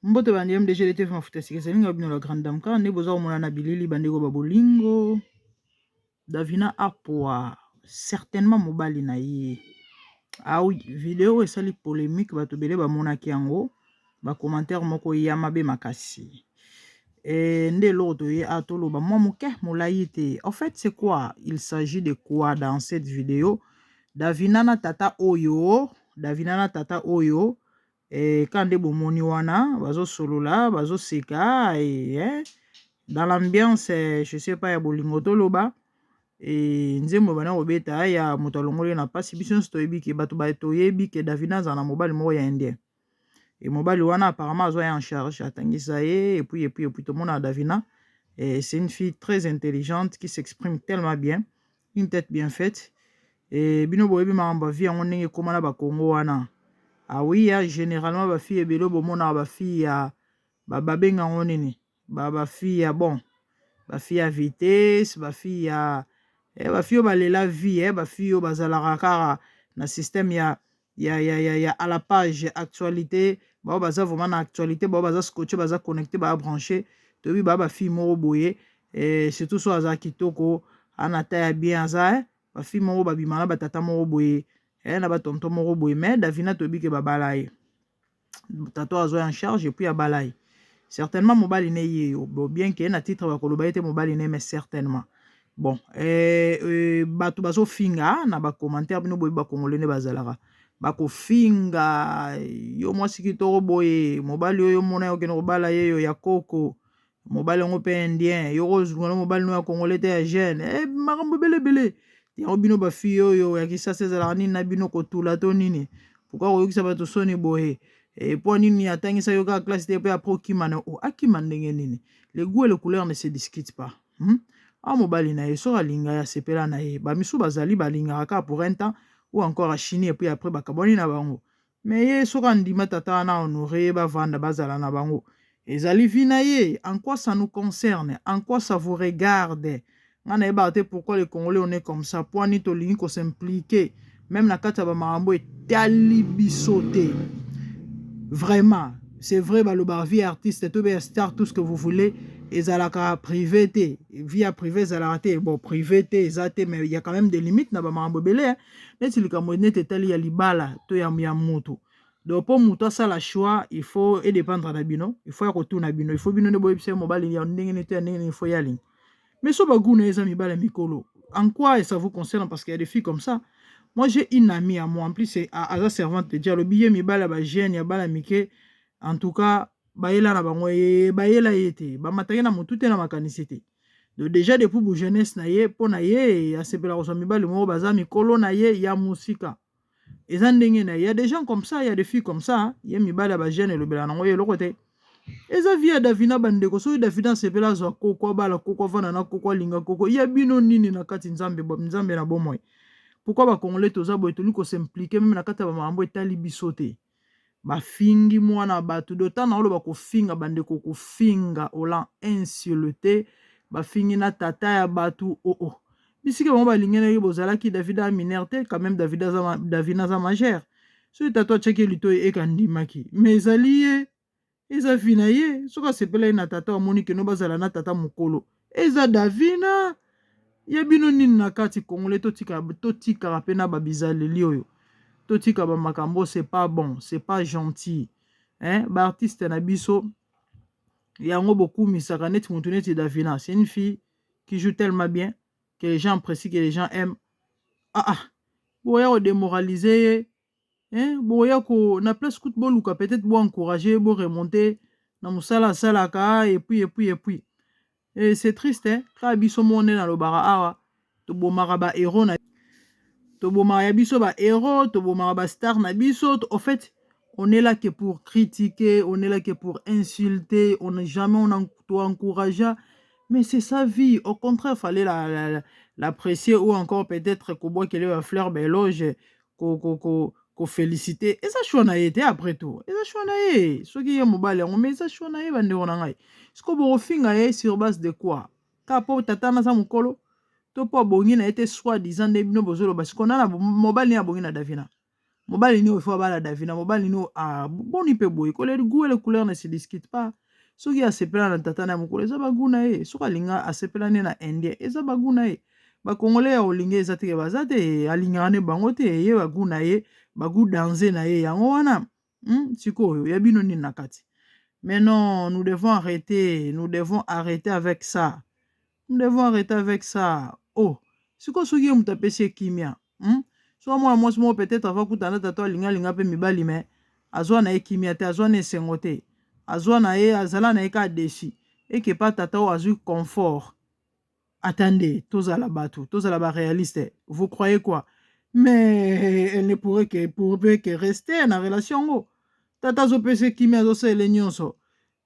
Mbote bandi MDG de TV mafuta sikeselinga bino la grande dame ka ne boza komona na bilili bandeko babolingo Davina apoa certainement mobali na ye. Ah oui, vidéo esali polémique bato bele bamonaki yango ba commentaire moko yama be makasi. Et nde l'autre ye atoloba moi moke molai te. En fait, c'est quoi? Il s'agit de quoi dans cette vidéo? Davina na tata Oyo, et quand de bomoni wana, bazo solola, bazo seka, et dans l'ambiance, je sais pas, ya bolingo toloba, et nzembo bana obeta ya moto alongoli na pasi biso nso toyebi ke bato toyebi ke Davina za na mobali moko ya indien. Et mobali wana apparemment azo en charge atangisa ye, et puis tout le monde a Davina. Et c'est une fille très intelligente qui s'exprime tellement bien, une tête bien faite. Et bino boyebi mamba vie en ndenge komana ba Congo wana. Ah oui, généralement ba fille ebelo bomona ba fille ya babenga ngonini. Ba fille ya bon, ba fille ya vitesse, ba fille ya ba fille ba lela vie, ba fille bazalaka kara na système ya à la page actualité, ba baza vraiment na actualité, ba baza scotché, baza connecté, ba branché, to bi ba fille moko boye et surtout so aza kitoko anata ya bien za ba fille moko ba bimana ba tata moko boye na ba tonton moko boye mais Davina to bi ke ba balaye tato azo en charge et puis ya balaye certainement mobali ne ye bien que na titre ba koloba ete mobali ne mais certainement bon bato bazo finga na ba commentaire bino boye ba congolais ne bazalaka bako finga yo mwasi kitoko boye mobali oyo mona yo keno bala ye yo ya koko mobali ngo pe indien yo kozunga mobali no ya congolais te ya jeune makambo belebele yango bino ba fille oyo ya kisasa ezalaka nini na bino kotula to nini pourquoi koyokisa bato soni boye po nini atangisa yo kaka classe te pe apres okimana akima ndenge nini le goût et le couleur ne se discutent pas mobali na ye soki alinga ya sepela na ye bamisu bazali balingaka kaka pour un temps ou encore à Chine et puis après bakaboni na bango mais ye soki andima tata wana honoré bavanda bazala na bango ezali vi na ye. En quoi ça nous concerne? En quoi ça vous regarde? Ngana yeba te pourquoi les Congolais on est comme ça po ani tolingi ko s'impliquer même na kati ya bamakambo etali biso te vraiment. C'est vrai, le vie artiste, tout bien star, tout ce que vous voulez, ezalaka privé te, vie privée ezalaka bon privé te, ezate, mais il y a quand même des limites na ba mambobele, hein. Mais si le camerounais etali ya libala, to ya mutu. Donc pour mutu ça la choix, il faut dépendre na bino, il faut ya na bino, il faut bino ne boyebise mobile ya ndenge nete ndenge il faut y aller. Mais so baguna eza mibala mikolo. En quoi ça vous concerne parce qu'il y a des filles comme ça? Moi j'ai une amie à moi en plus c'est à la servante de dire le billet mibala ba jeune ya bala mike. En tout cas, baela na bango baela yete ba mataki na motute na makanisi te. Donc déjà depuis bu jeunesse na ye po na ye asepela ko so mibali mo baza mikolo na ye ya musika. Eza ndenge na il y a des gens comme ça, il y a des filles comme ça, ye mibali ba jeune le bela nango ye lokote. Eza via Davina bandeko so Davina sepela zo koko bala koko vana na koko linga koko ya bino nini na kati nzambe na bomoi. Pourquoi ba congolais toza boye toli ko s'impliquer même na kati ba mambo etali biso te. Ba fingi mwana batu d'autant na oloba ko finga bandeko ko finga ola insulté ba fingi na tata ya batu bisike mo ba lingena ye bozala ki Davida minerte quand même Davina za majeur so tata cheke lito e kandimaki mais ezali eza fina ye soka sepela na tata amoni ke no bazala na tata mokolo eza Davina ya bino nini na kati congolais totika pe na babizaleli oyo totika ba makambo c'est pas bon, c'est pas gentil. Hein, ba artiste na biso yango beaucoup misaka net mutuneti Davina, c'est une fille qui joue tellement bien que les gens apprécient, que les gens aiment. Boya o démoraliser hein, boya ko na place coup boluka peut-être bo encourager, bo remonter na musala salaka et puis et c'est triste hein, ka biso mone na lobara awa to bomaka ba héros na Toboma biso ba héros, toboma ba star na biso. En fait, on est là que pour critiquer, on est là que pour insulter, on n'est jamais on encourage. Mais c'est sa vie. Au contraire, il fallait l'apprécier ou encore peut-être qu'on voit qu'elle est fleur beloge, qu'on féliciter. Et ça chouana été après tout. Et ça chouana ce qui est mobile, on met ça chouana bande on a. Ce qu'on vous finga sur base de quoi? Kapo tata na sa mukolo. To po bongi na été soi-disant de bino bozolo parce qu'on a la mobile ni abongi na Davina. mobali ni faut bala Davina mobali ni boni pe boy ko le goût et les couleurs ne se discutent pas soki asepela na tata na mokolo eza bagu na ye soki alinga asepela ne na indien eza bagu na ye bakongole ya olinga eza teke baza te alingaka ne bango te ye bagu na ye bagu danse na ye yango wana sikoyo ya bino nini na kati. Mais non, nous devons arrêter avec ça. Nous devons arrêter avec ça. Oh, siko soki ye mutu apesi ye kimia so mwana mwasi moko peut-être ava kutana tata alinga mpe mibali me azwa na ye kimia te azwa na esengo te azwa na ye azala na ye ka deshi eke pa tata oyo azwi confort. Attendez, tozala bato tozala baréaliste vous croyez quoi? Mais elle ne pourrait que rester na relation ngo tata azopesa kimia azosala nyonso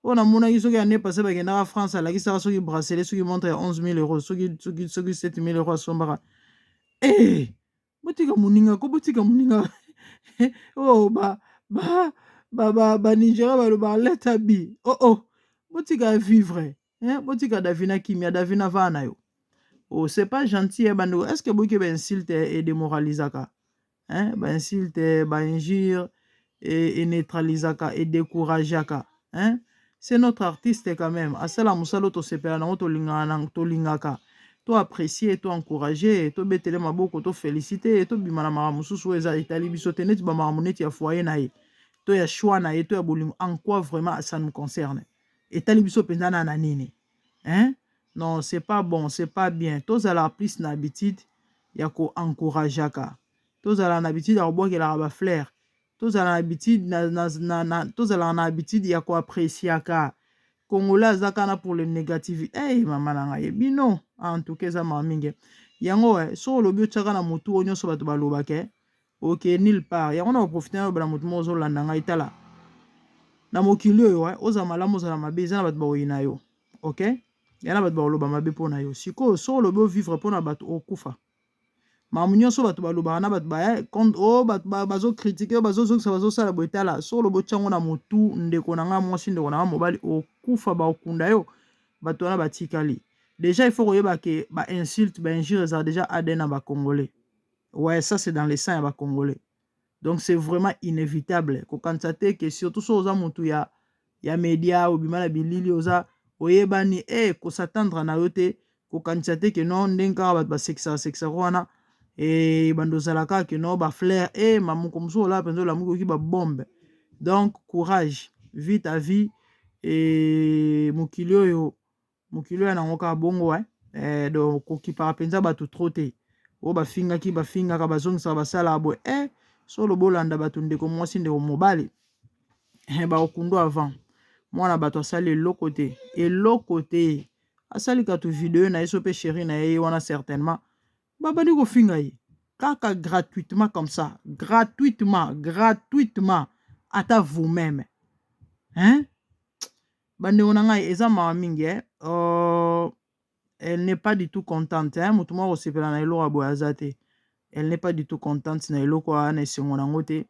oyo namonaki soki ane pase bakendaka France alakisaka soki bracelet soki montre ya 11 000 euros soki 7 000 euros asombaka botika moninga ko botika moninga oh Nigeria balobaka let her be botika vivre botika Davina kimia Davina va na yo c'est pas gentil bandeko est-ce que boki insulte et démoralisaka insulte injure et neutralisaka et décourageaka c'est notre artiste quand même asala musalo to sepela nango tolingaka to apprécier to encourager to betele maboko to féliciter to bimana makambo mususu eza etali biso te neti bamakambo neti ya foyer na ye to ya choix na ye to ya bolingo en quoi vraiment ça nous concerne etali biso penza na nini non c'est pas bon c'est pas bien tozala plus na habitude ya ko encourageaka tozala na habitude ya kobwakelaka ba fleur tozala na habitude tozala na habitude ya koappréciaka Congolais azaka na pour le négatif mama na ngai bino en tout cas eza mama mingi yango so olobi otiaka na motu oyo nyonso bato balobake oke nulle part yango na baprofite na loba na motu moko ozolanda ngai tala na mokili oyo oza malamu ozala mabe eza na bato baoyina yo ok ya na bato baloba mabe mpo na yo sikoyo so olobi ovivre mpo na bato okufa mamu nyonso bato balobaka na bato bazokritike oyo bazozokisa bazosala boye tala so olobi otiango na motu ndeko na nga mwasi ndeko na nga mobali okufa baokunda yo bato wana batikali déjà il faut koyeba ke bainsulte bainjure ezala déjà ADN na bacongolais ouais ça c'est dans les sangs ya bacongolais donc c'est vraiment inévitable kokanisa te ke surtout so oza motu ya média obima na bilili oza oyebani kosatandra na yo te kokanisa te ke non ndenge kaka bato basekisaka wana bando ozalaka ke no bafleur mamuko mosusu olaa mpenza olamuki oki babombe donc courage vie ta vie mokili oyo nango kaka bongo donc kokipaka mpenza bato tro te oyo bafingaka bazongisaka basalaka boye so olobi olanda bato ndeko mwasi ndeko mobali bakokundu avant mwana bato asali eloko te asali katu video na ye so mpe chéri na ye wana certainement babandi kofinga ye kaka gratuitement comme ça gratuitement ata vous-même bandeko na ngai eza mawa mingi elle n'est pas du tout contente motu moko kosepela na eloko ya boye aza te elle n'est pas du tout contente na eloko wana esengo nango te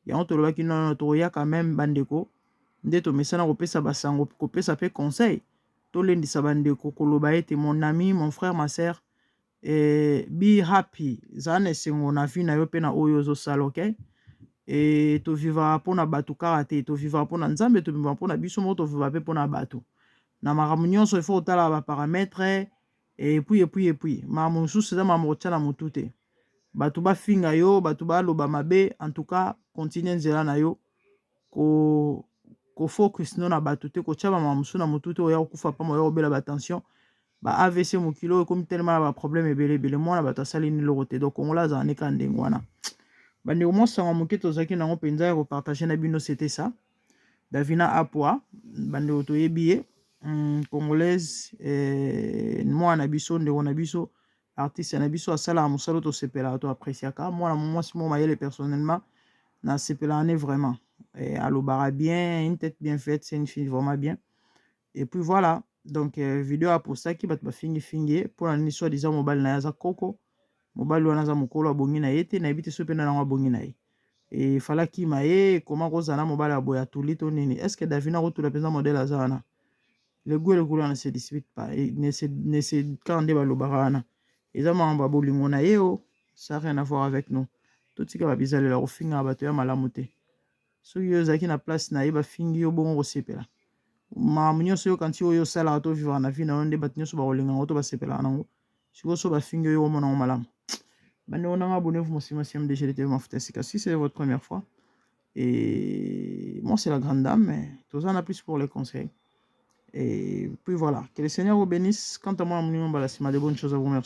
yango tolobaki nono tokoyaka même bandeko nde tomesana kopesa basango kopesa pe conseil tolendisa bandeko koloba ete mon ami mon frère ma sœur be happy zala na esengo na vie na yo mpe na oyo ozosala ok tovivaka mpona bato kaka te tovivaka mpona nzambe tovivaka mpona biso moko tovivaka mpe mpona bato na makambo nyonso ifo kotalaka baparametre epui makambo mosusu eza makambo kotia na motu te bato bafinga yo bato baloba mabe en tout cas continue nzela na yo kofocus no na bato te kotia bamakambo mosusu na motu te oya kokufa pamba oya kobela batension AVC mokili oyo ekomi telema na baproblème ebele mwana bato asali niloko te donc kongola azala neka ndenge wana bandeko mosango moke tozalaki nango mpenza ya kopartage na bino c'était ça Davina Apwa bandeko toyebi ye congolaise mwana na biso ndeko na biso artiste na biso asalaka mosala tosepelaka toappréciaka mwana mwasi mo mayele personnellement nasepelaka ne vraiment alobaka bien une tête bien faite c'est une fille vraiment bien et puis voilà donc video apostaki bato bafingi ye mpona nini soi-disant mobali na ye aza koko mobali wana aza mokolo abongi na ye te nayebi te so mpe na nango abongi na ye efalaki ma ye koma kozala mobali ya boye atuli to nini est ce que Davina kotula mpenza modele aza wana le goût et le couleur ne se dispute pas kaka nde balobaka wana eza makambo ya bolingo na ye ça rien à voir avec nous totika babizalela kofinga bato ya malamu te soki yo ozalaki na place na ye bafingi yo bongo kosepela makambo nyonso yo kanti oyo osalaka to vivre na vie na yo nde bato nyonso bakolinga ngo to basepelaka nango sikoyo so bafingi yo omona ngo malamu bandeko nanga abonnez-vous mon MDG de TV Mafuta Sika si c'est votre première fois et moi c'est la grande dame mais tous en a plus pour les conseils et puis voilà que le Seigneur vous bénisse quant à moi mon de bonnes choses à vous merci